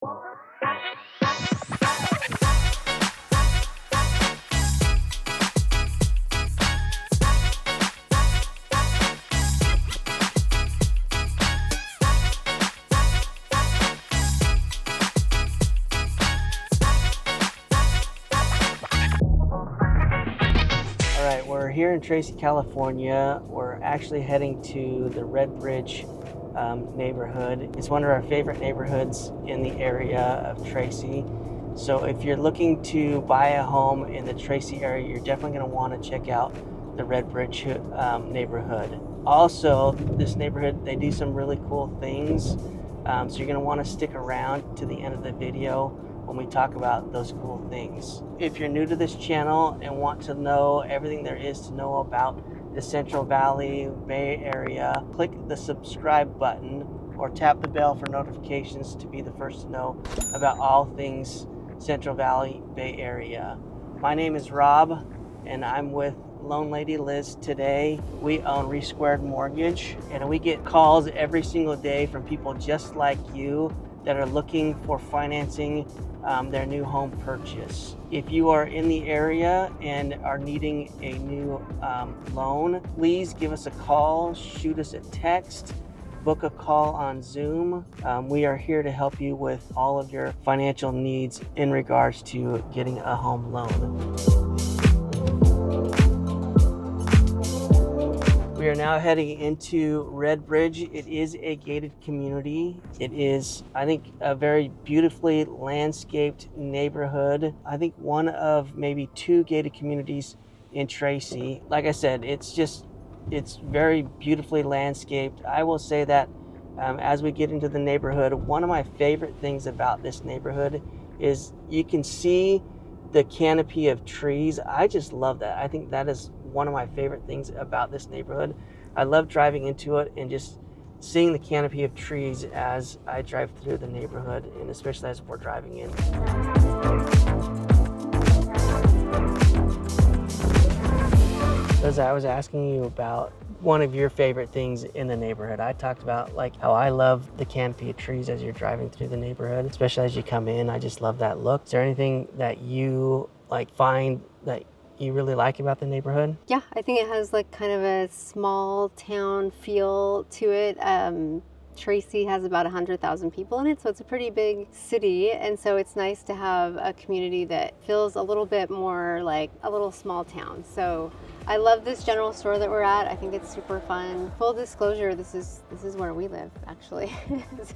All right, we're here in Tracy, California. We're actually heading to the Redbridge neighborhood. It's one of our favorite neighborhoods in the area of Tracy. So if you're looking to buy a home in the Tracy area, you're definitely going to want to check out the Redbridge neighborhood. Also, this neighborhood, they do some really cool things. So you're going to want to stick around to the end of the video when we talk about those cool things. If you're new to this channel and want to know everything there is to know about the Central Valley Bay Area, click the subscribe button or tap the bell for notifications to be the first to know about all things Central Valley Bay Area. My name is Rob and I'm with Loan Lady Liz today. We own Resquared Mortgage and we get calls every single day from people just like you that are looking for financing their new home purchase. If you are in the area and are needing a new loan, please give us a call, shoot us a text, book a call on Zoom. We are here to help you with all of your financial needs in regards to getting a home loan. We are now heading into Redbridge. It is a gated community. It is, I think, a very beautifully landscaped neighborhood. I think one of maybe two gated communities in Tracy. Like I said, it's very beautifully landscaped. I will say that as we get into the neighborhood, one of my favorite things about this neighborhood is you can see the canopy of trees. I just love that. I think that is one of my favorite things about this neighborhood. I love driving into it and just seeing the canopy of trees as I drive through the neighborhood, and especially as we're driving in. As I was asking you about one of your favorite things in the neighborhood, I talked about like how I love the canopy of trees as you're driving through the neighborhood, especially as you come in. I just love that look. Is there anything that you find that you really like about the neighborhood? Yeah, I think it has like kind of a small town feel to it. Tracy has about 100,000 people in it, so it's a pretty big city, and so it's nice to have a community that feels a little bit more like a little small town. So I love this general store that we're at. I think it's super fun. Full disclosure, this is where we live, actually.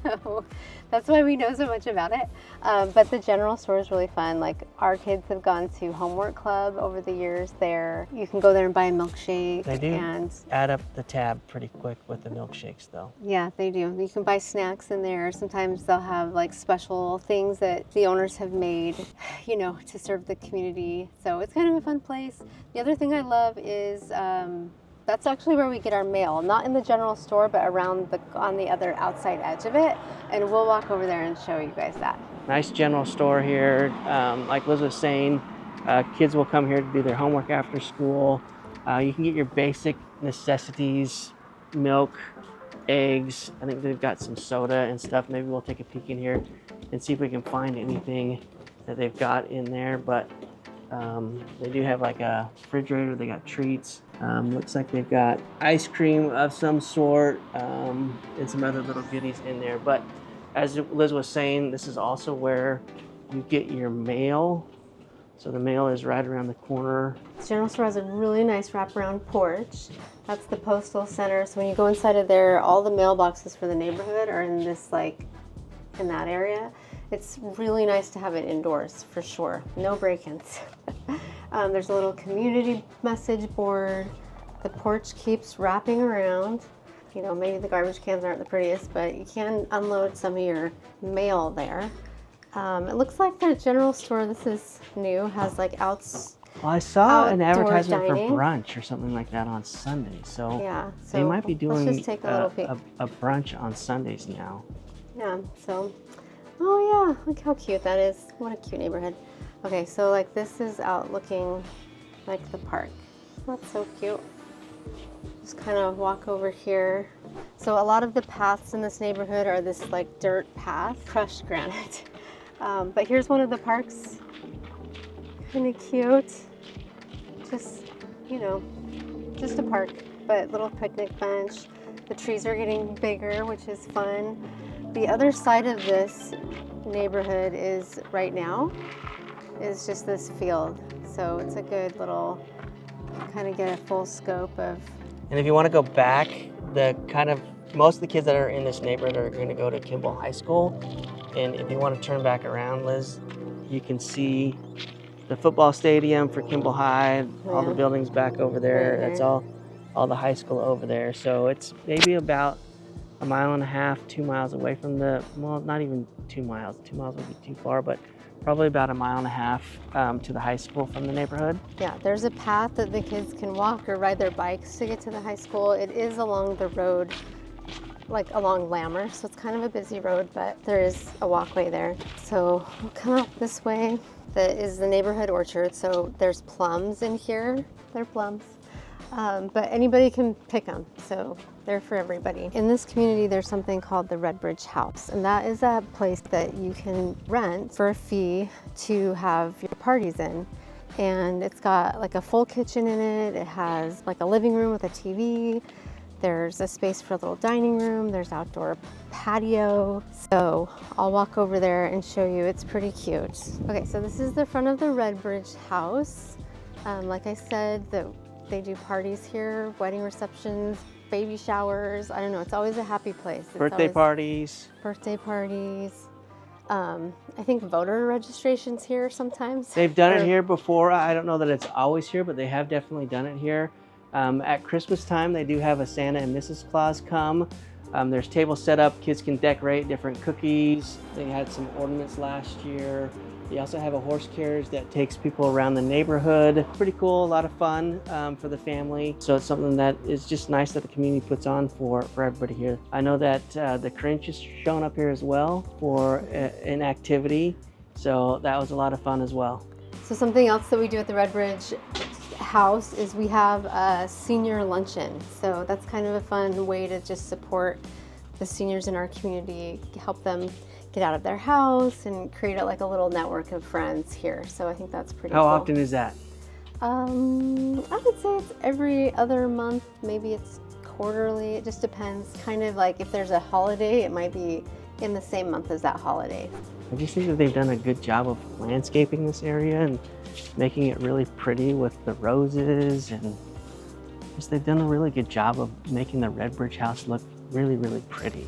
So that's why we know so much about it. But the general store is really fun. Like, our kids have gone to homework club over the years there. You can go there and buy a milkshake. They do and add up the tab pretty quick with the milkshakes, though. Yeah, they do. You can buy snacks in there. Sometimes they'll have like special things that the owners have made, you know, to serve the community. So it's kind of a fun place. The other thing I love is that's actually where we get our mail, not in the general store, but around on the other outside edge of it. And we'll walk over there and show you guys that. Nice general store here. Like Liz was saying, kids will come here to do their homework after school. You can get your basic necessities, milk, eggs. I think they've got some soda and stuff. Maybe we'll take a peek in here and see if we can find anything that they've got in there. But they do have like a refrigerator. They got treats. Looks like they've got ice cream of some sort and some other little goodies in there. But as Liz was saying, this is also where you get your mail. So the mail is right around the corner. The general store has a really nice wraparound porch. That's the Postal Center. So when you go inside of there, all the mailboxes for the neighborhood are in this, like, in that area. It's really nice to have it indoors, for sure. No break-ins. There's a little community message board. The porch keeps wrapping around. You know, maybe the garbage cans aren't the prettiest, but you can unload some of your mail there. It looks like their general store, this is new, has like Well, I saw an advertisement dining for brunch or something like that on Sunday. So, yeah, so they might be doing let's just take a little peek. A brunch on Sundays now. Yeah, so, oh yeah, look how cute that is. What a cute neighborhood. Okay, so like this is out looking like the park. That's so cute. Just kind of walk over here. So a lot of the paths in this neighborhood are this like dirt path, crushed granite. But here's one of the parks. Kind of cute. Just, you know, just a park, but little picnic bench. The trees are getting bigger, which is fun. The other side of this neighborhood is right now is just this field. So it's a good little, kind of get a full scope of. And if you want to go back, most of the kids that are in this neighborhood are going to go to Kimball High School. And if you want to turn back around, Liz, you can see the football stadium for Kimball High, all the buildings back over there. That's all the high school over there. So it's maybe about 1.5 miles, 2 miles away from well, not even 2 miles. 2 miles would be too far, but probably about 1.5 miles to the high school from the neighborhood. Yeah, there's a path that the kids can walk or ride their bikes to get to the high school. It is along the road, like along Lammer, so it's kind of a busy road, but there is a walkway there. So we'll come up this way. That is the neighborhood orchard, so there's plums in here. They're plums, but anybody can pick them, so they're for everybody. In this community, there's something called the Redbridge House, and that is a place that you can rent for a fee to have your parties in. And it's got like a full kitchen in it. It has like a living room with a TV. There's a space for a little dining room. There's outdoor patio. So I'll walk over there and show you. It's pretty cute. Okay, so this is the front of the Redbridge house. Like I said, they do parties here, wedding receptions, baby showers. I don't know, it's always a happy place. Birthday parties. Birthday parties. I think voter registration's here sometimes. They've done it here before. I don't know that it's always here, but they have definitely done it here. At Christmas time, they do have a Santa and Mrs. Claus come. There's tables set up, kids can decorate different cookies. They had some ornaments last year. They also have a horse carriage that takes people around the neighborhood. Pretty cool, a lot of fun for the family. So it's something that is just nice that the community puts on for everybody here. I know that the Cringe is shown up here as well for an activity. So that was a lot of fun as well. So something else that we do at the Redbridge house is we have a senior luncheon. So that's kind of a fun way to just support the seniors in our community, help them get out of their house and create like a little network of friends here. So I think that's pretty cool. How often is that? I would say it's every other month, maybe it's quarterly, it just depends. Kind of like if there's a holiday, it might be in the same month as that holiday. I just think that they've done a good job of landscaping this area and making it really pretty with the roses, and just they've done a really good job of making the Redbridge house look really, really pretty.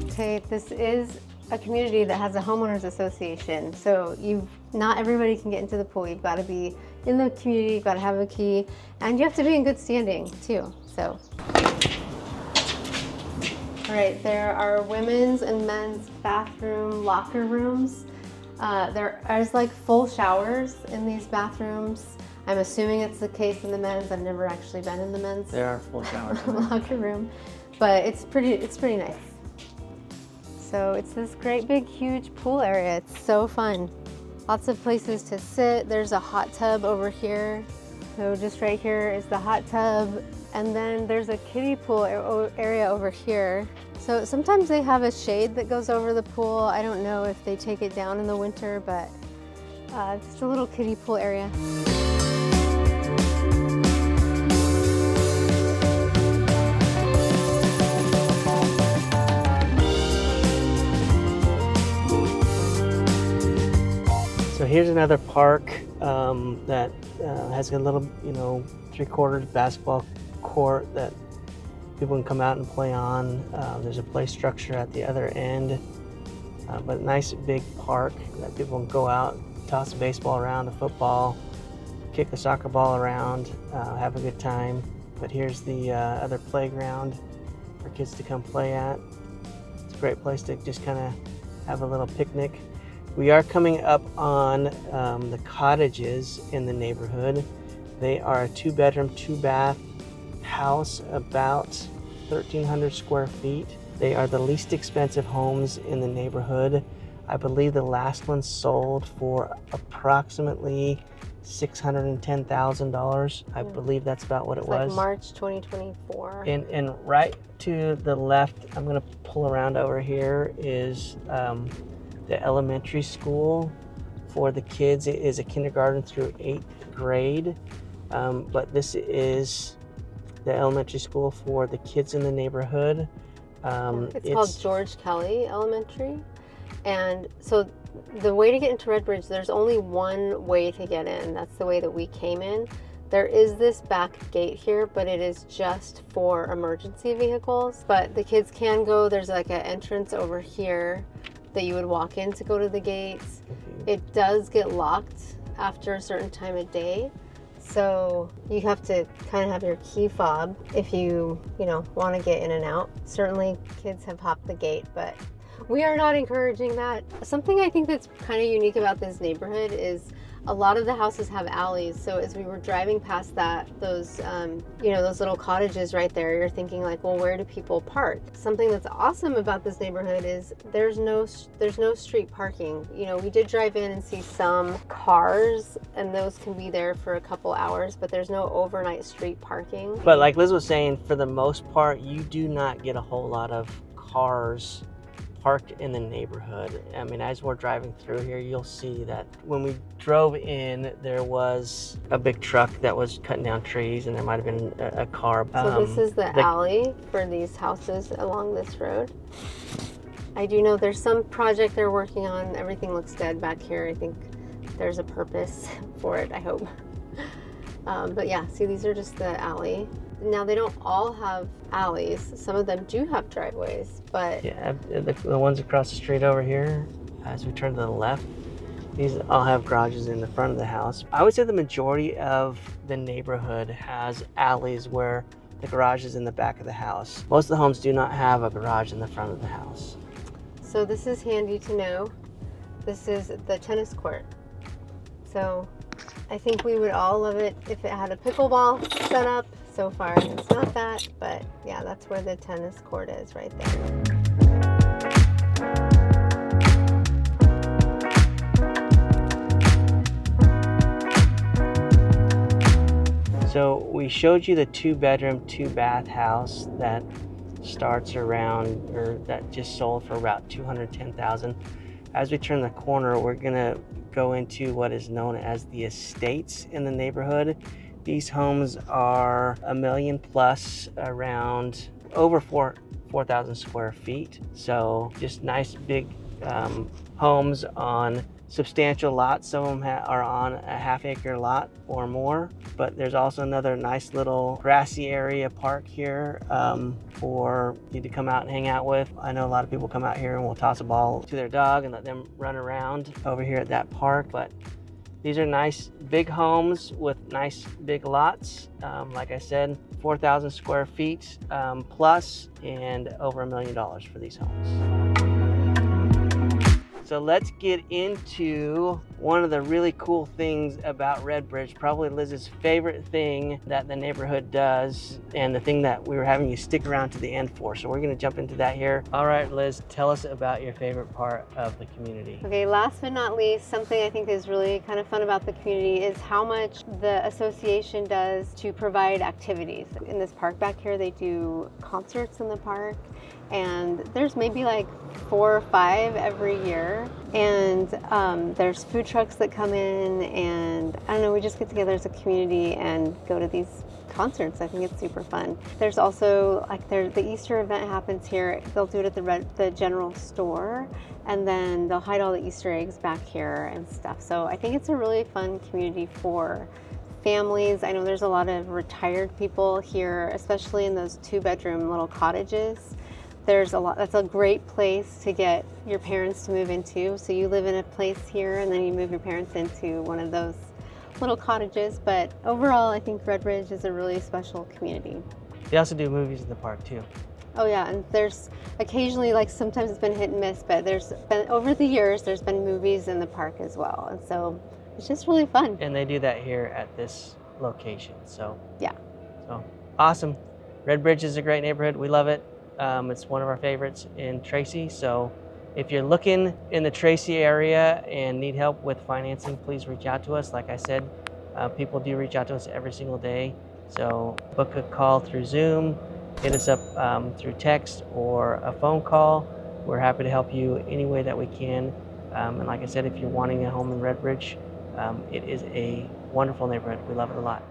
Okay, this is a community that has a homeowners association, so not everybody can get into the pool. You've got to be in the community, you've got to have a key, and you have to be in good standing too. So, all right, there are women's and men's bathroom locker rooms. There is like full showers in these bathrooms. I'm assuming it's the case in the men's. I've never actually been in the men's. There are full showers locker room, but it's pretty nice. So it's this great big huge pool area. It's so fun. Lots of places to sit. There's a hot tub over here. So just right here is the hot tub. And then there's a kiddie pool area over here. So sometimes they have a shade that goes over the pool. I don't know if they take it down in the winter, but just a little kiddie pool area. So here's another park that has a little, 3/4 basketball court that people can come out and play on. There's a play structure at the other end, but a nice big park that people can go out, toss a baseball around, a football, kick a soccer ball around, have a good time. But here's the other playground for kids to come play at. It's a great place to just kind of have a little picnic. We are coming up on the cottages in the neighborhood. They are a 2-bedroom, 2-bath house, about 1,300 square feet. They are the least expensive homes in the neighborhood. I believe the last one sold for approximately $610,000. I believe that's about what it was. Like March 2024. And right to the left, I'm going to pull around over here, is the elementary school for the kids. It is a kindergarten through 8th grade. But this is the elementary school for the kids in the neighborhood. It's called George Kelly Elementary. And so the way to get into Redbridge, there's only one way to get in. That's the way that we came in. There is this back gate here, but it is just for emergency vehicles. But the kids can go. There's like an entrance over here that you would walk in to go to the gates. It does get locked after a certain time of day. So you have to kind of have your key fob if you want to get in and out. Certainly kids have hopped the gate, but we are not encouraging that. Something I think that's kind of unique about this neighborhood is a lot of the houses have alleys. So as we were driving past those little cottages right there, you're thinking like, well, where do people park? Something that's awesome about this neighborhood is there's no street parking. We did drive in and see some cars, and those can be there for a couple hours, but there's no overnight street parking. But like Liz was saying, for the most part, you do not get a whole lot of cars parked in the neighborhood. I mean, as we're driving through here, you'll see that when we drove in, there was a big truck that was cutting down trees, and there might have been a car. So this is the alley for these houses along this road. I do know there's some project they're working on. Everything looks dead back here. I think there's a purpose for it, I hope. But yeah, see, these are just the alley. Now, they don't all have alleys. Some of them do have driveways, but... Yeah, the ones across the street over here, as we turn to the left, these all have garages in the front of the house. I would say the majority of the neighborhood has alleys where the garage is in the back of the house. Most of the homes do not have a garage in the front of the house. So this is handy to know. This is the tennis court. So I think we would all love it if it had a pickleball set up. So far, it's not that, but yeah, that's where the tennis court is right there. So we showed you the 2-bedroom, 2-bath house that starts around, or that just sold for about $210,000. As we turn the corner, we're gonna go into what is known as the estates in the neighborhood. These homes are $1 million plus, around over 4,000 square feet. So just nice big homes on substantial lots. Some of them are on a half-acre lot or more. But there's also another nice little grassy area park here for you to come out and hang out with. I know a lot of people come out here and will toss a ball to their dog and let them run around over here at that park. But these are nice big homes with nice big lots. Like I said, 4,000 square feet plus, and over $1 million for these homes. So let's get into one of the really cool things about Redbridge, probably Liz's favorite thing that the neighborhood does, and the thing that we were having you stick around to the end for. So we're gonna jump into that here. All right, Liz, tell us about your favorite part of the community. Okay, last but not least, something I think is really kind of fun about the community is how much the association does to provide activities. In this park back here, they do concerts in the park, and there's maybe like 4 or 5 every year. And there's food trucks that come in, and I don't know, we just get together as a community and go to these concerts. I think it's super fun. There's also like the Easter event happens here. They'll do it at the general store, and then they'll hide all the Easter eggs back here and stuff. So I think it's a really fun community for families. I know there's a lot of retired people here, especially in those 2-bedroom little cottages. There's a lot. That's a great place to get your parents to move into. So you live in a place here, and then you move your parents into one of those little cottages. But overall, I think Redbridge is a really special community. They also do movies in the park too. Oh yeah, and there's occasionally, like sometimes it's been hit and miss, but there's been, over the years, there's been movies in the park as well. And so it's just really fun. And they do that here at this location. So yeah. So awesome. Redbridge is a great neighborhood. We love it. It's one of our favorites in Tracy. So if you're looking in the Tracy area and need help with financing, please reach out to us. Like I said, People do reach out to us every single day. So book a call through Zoom, hit us up through text or a phone call. We're happy to help you any way that we can. And like I said, if you're wanting a home in Redbridge, it is a wonderful neighborhood. We love it a lot.